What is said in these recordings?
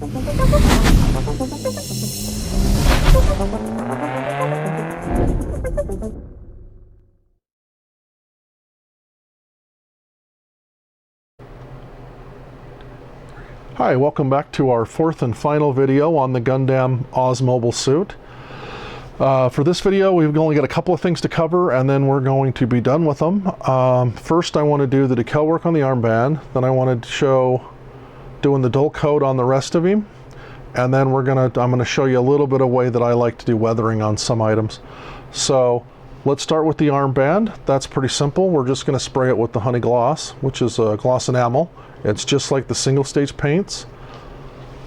Hi, welcome back to our fourth and final video on the Gundam OZ mobile suit. For this video, we've only got a couple of things to cover, and then we're going to be done with them. First, I want to do the decal work on the armband. Then I wanted to show doing the dull coat on the rest of him, and then I'm gonna show you a little bit of way that I like to do weathering on some items. So let's start with the armband. That's pretty simple. We're just going to spray it with the honey gloss, which is a gloss enamel. It's just like the single stage paints,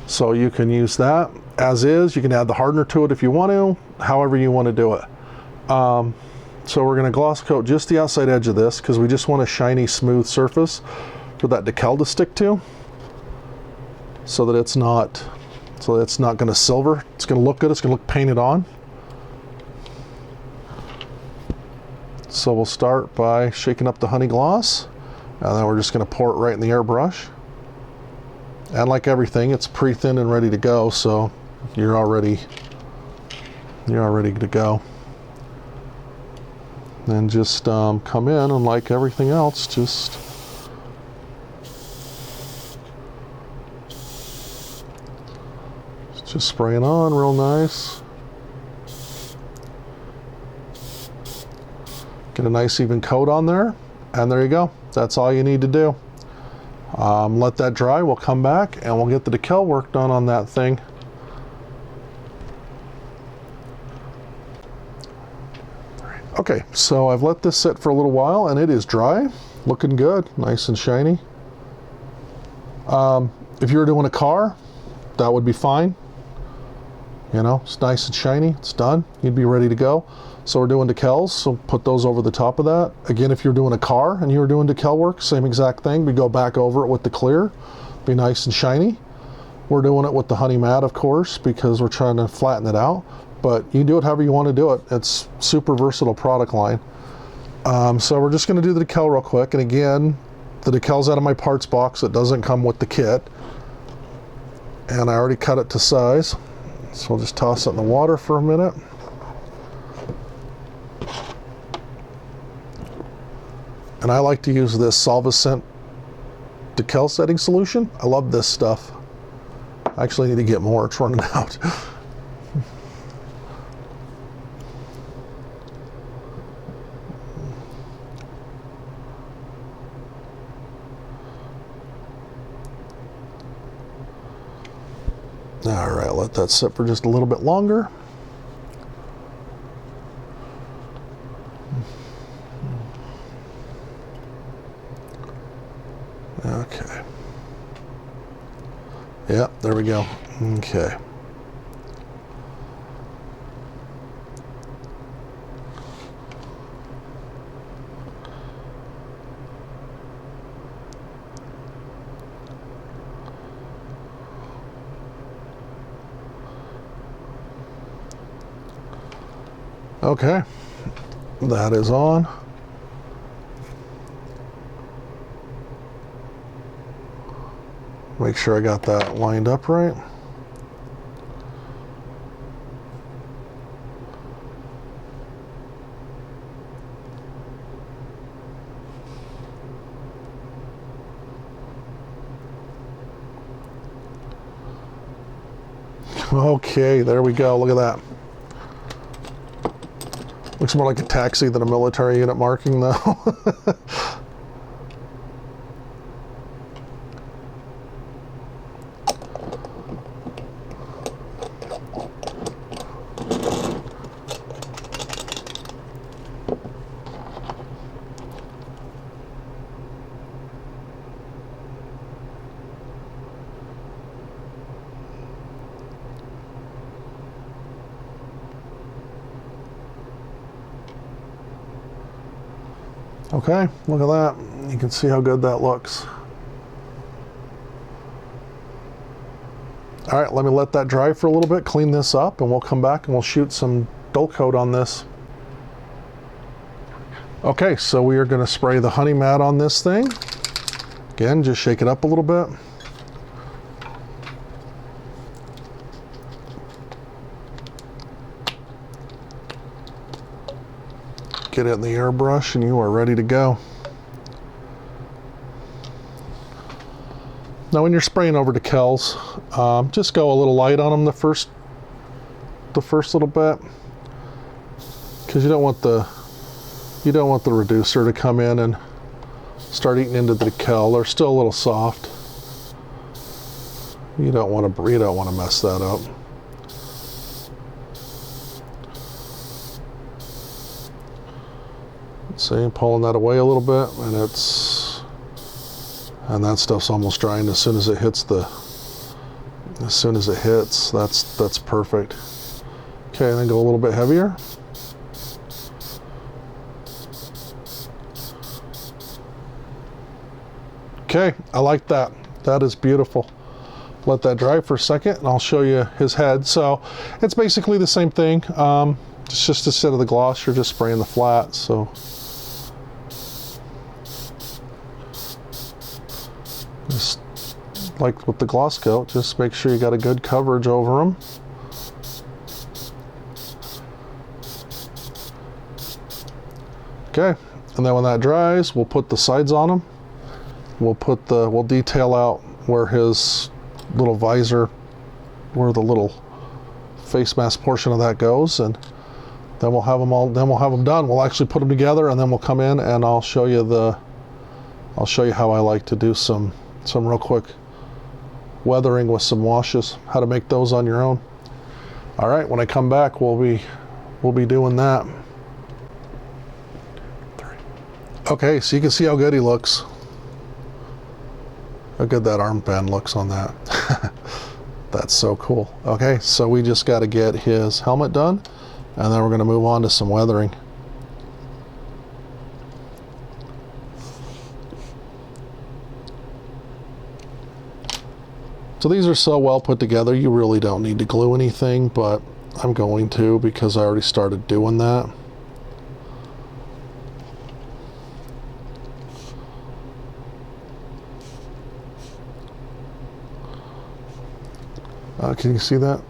so you can use that as is. You can add the hardener to it if you want to, however you want to do it. So we're going to gloss coat just the outside edge of this because we just want a shiny, smooth surface for that decal to stick to, so that it's not going to silver. It's going to look good. It's going to look painted on. So we'll start by shaking up the honey gloss. And then we're just going to pour it right in the airbrush. And like everything, it's pre-thinned and ready to go, so you're all ready to go. Then just come in and, like everything else, just spray it on real nice. Get a nice even coat on there, and there you go. That's all you need to do. Let that dry. We'll come back and we'll get the decal work done on that thing. Okay, so I've let this sit for a little while and it is dry, looking good, nice and shiny. If you were doing a car, that would be fine. You know, it's nice and shiny, it's done, you'd be ready to go. So we're doing decals, so put those over the top of that. Again, if you're doing a car and you're doing decal work, same exact thing. We go back over it with the clear, be nice and shiny. We're doing it with the honey matte, of course, because we're trying to flatten it out. But you can do it however you want to do it. It's super versatile product line. So we're just going to do the decal real quick. And again, the decal's out of my parts box. It doesn't come with the kit. And I already cut it to size. So we'll just toss it in the water for a minute. And I like to use this solvent decal setting solution. I love this stuff. I actually need to get more, it's running out. All right, let that sit for just a little bit longer. Okay. Yeah, there we go. Okay. Okay, that is on. Make sure I got that lined up right. Okay, there we go. Look at that. Looks more like a taxi than a military unit marking, though. Okay, look at that. You can see how good that looks. All right, let me let that dry for a little bit, clean this up, and we'll come back and we'll shoot some dull coat on this. Okay, so we are going to spray the honey matte on this thing. Again, just shake it up a little bit. get it in the airbrush and you are ready to go. Now when you're spraying over decals, just go a little light on them the first little bit, because you don't want the reducer to come in and start eating into the decal. They're still a little soft. You don't want to mess that up. See, pulling that away a little bit, and that stuff's almost drying as soon as it hits that's perfect. Okay, and then go a little bit heavier. Okay, I like that. That is beautiful. Let that dry for a second and I'll show you his head. So it's basically the same thing. It's just instead of the gloss, you're just spraying the flat. So just like with the gloss coat, just make sure you got a good coverage over them. Okay, and then when that dries, we'll put the sides on them. We'll detail out where his little visor, where the little face mask portion of that goes, and then we'll have them done. We'll actually put them together, and then we'll come in and I'll show you how I like to do some real quick weathering with some washes, how to make those on your own. All right, when I come back, we'll be doing that. Okay, so you can see how good he looks. How good that armband looks on that. That's so cool. Okay, so we just got to get his helmet done, and then we're going to move on to some weathering. So these are so well put together, you really don't need to glue anything, but I'm going to because I already started doing that. Can you see that?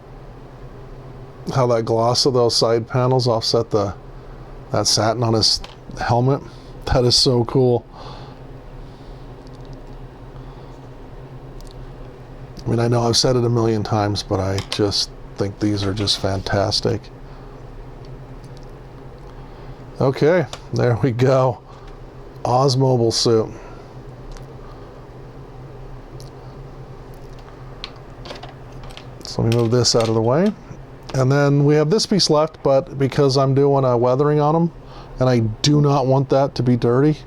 How that gloss of those side panels offset that satin on his helmet? That is so cool. I mean, I know I've said it a million times, but I just think these are just fantastic. Okay, there we go. Oz Mobile suit. So let me move this out of the way. And then we have this piece left, but because I'm doing a weathering on them, and I do not want that to be dirty,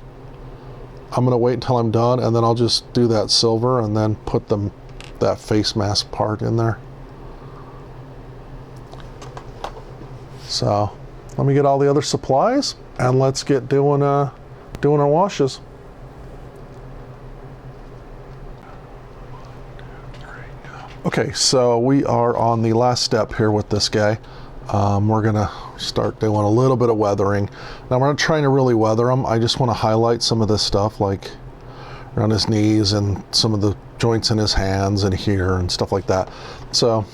I'm going to wait until I'm done, and then I'll just do that silver and then put that face mask part in there. So let me get all the other supplies, and let's get doing our washes. Okay, so we are on the last step here with this guy. We're gonna start doing a little bit of weathering. Now we're not trying to really weather him. I just want to highlight some of this stuff, like around his knees and some of the joints in his hands and here and stuff like that. So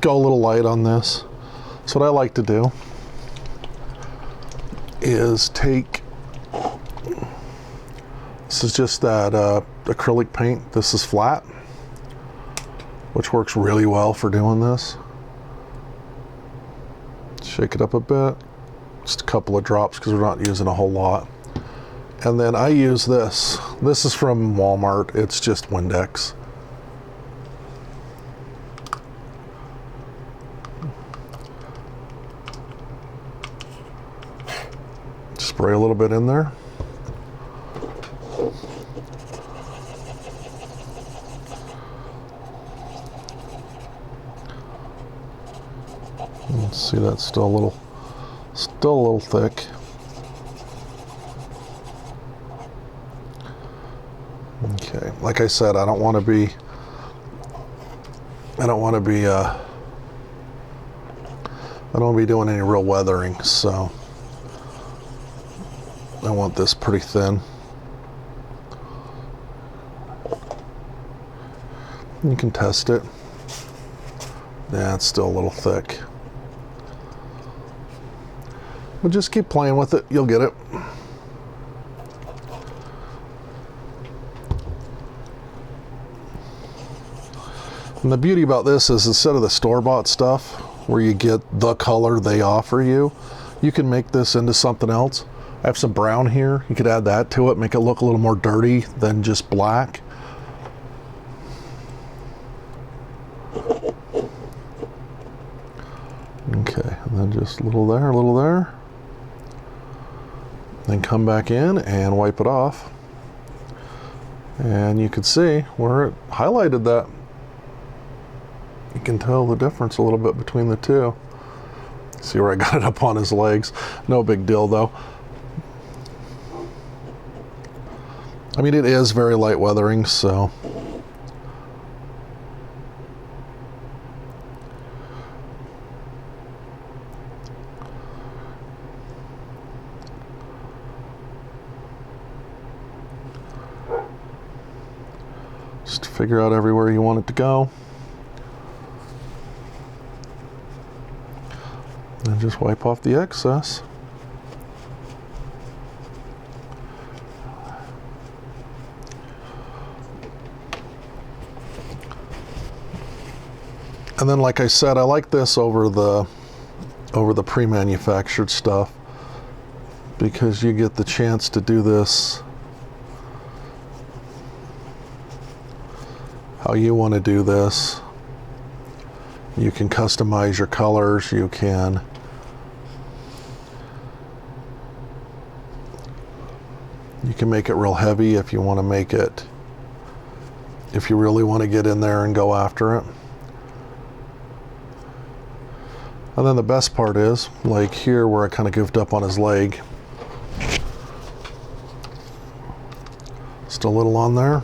go a little light on this. So what I like to do is take, this is just that acrylic paint. This is flat, which works really well for doing this. Shake it up a bit, just a couple of drops because we're not using a whole lot. And then I use this. This is from Walmart. It's just Windex. Spray a little bit in there. See, that's still a little thick. Okay, like I said, I don't want to be doing any real weathering, so I want this pretty thin. You can test it. Yeah, it's still a little thick. but just keep playing with it, you'll get it. And the beauty about this is instead of the store-bought stuff where you get the color they offer you, you can make this into something else. I have some brown here. You could add that to it, make it look a little more dirty than just black. Okay, and then just a little there, a little there. Then come back in and wipe it off. And you can see where it highlighted that. You can tell the difference a little bit between the two. See where I got it up on his legs. No big deal though. I mean, it is very light weathering, so. Just figure out everywhere you want it to go. And just wipe off the excess. And then, like I said, I like this over the pre-manufactured stuff because you get the chance to do this how you want to do this. You can customize your colors, you can make it real heavy if you want to make it, if you really want to get in there and go after it. And then the best part is, like here where I kind of goofed up on his leg, just a little on there.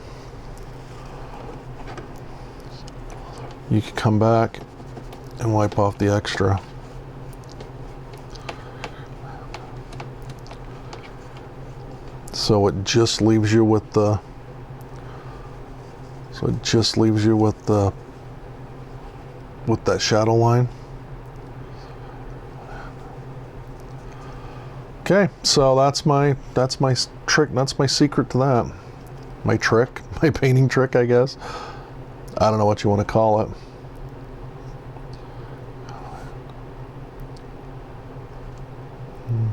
You can come back and wipe off the extra. So it just leaves you with the, with that shadow line. Okay, so that's my trick, that's my secret to that. My trick, my painting trick, I guess. I don't know what you want to call it. And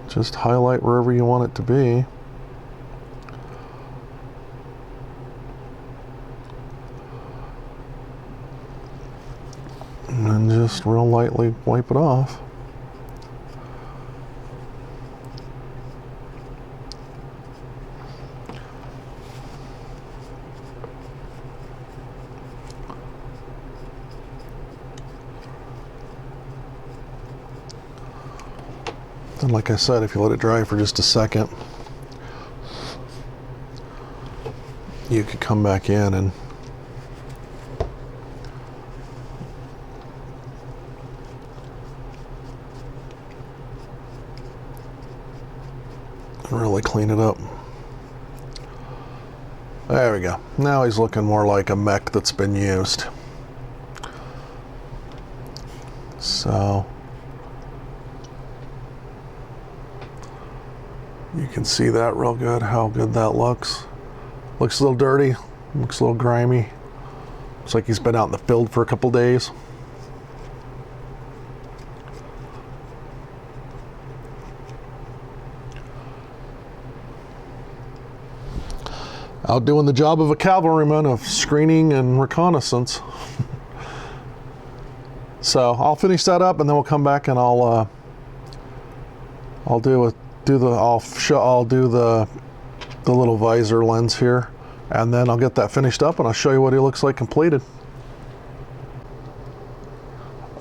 just highlight wherever you want it to be. And then just real lightly wipe it off. And like I said, if you let it dry for just a second, you could come back in and really clean it up. There we go. Now he's looking more like a mech that's been used. So you can see that real good, how good that looks. Looks a little dirty, looks a little grimy. Looks like he's been out in the field for a couple days. Out doing the job of a cavalryman of screening and reconnaissance. So I'll finish that up and then we'll come back and I'll do the little visor lens here, and then I'll get that finished up and I'll show you what he looks like completed.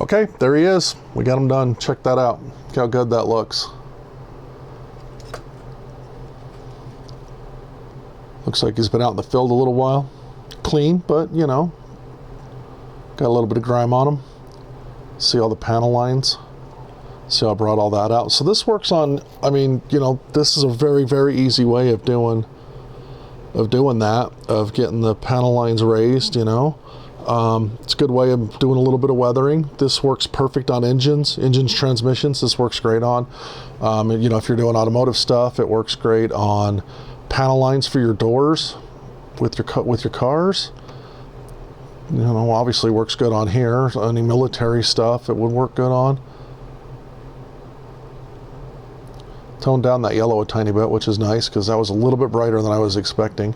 Okay, there he is. We got him done. Check that out. Look how good that looks. Looks like he's been out in the field a little while. Clean, but you know, got a little bit of grime on him. See all the panel lines? See how I brought all that out? So this works on, I mean, you know, this is a very, very easy way of doing that, of getting the panel lines raised, you know. It's a good way of doing a little bit of weathering. This works perfect on engines, transmissions. This works great on. You know, if you're doing automotive stuff, it works great on panel lines for your doors with your cars. You know, obviously works good on here. Any military stuff, it would work good on. Toned down that yellow a tiny bit, which is nice because that was a little bit brighter than I was expecting.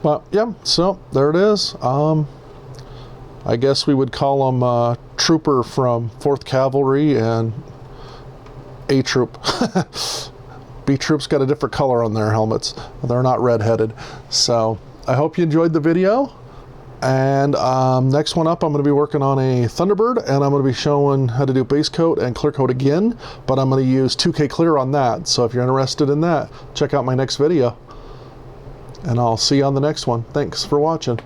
But yeah, so there it is. I guess we would call them Trooper from 4th Cavalry and A Troop. B Troop's got a different color on their helmets. They're not red-headed. So I hope you enjoyed the video. And next one up, I'm going to be working on a Thunderbird, and I'm going to be showing how to do base coat and clear coat again, but I'm going to use 2K clear on that. So if you're interested in that, check out my next video. And I'll see you on the next one. Thanks for watching.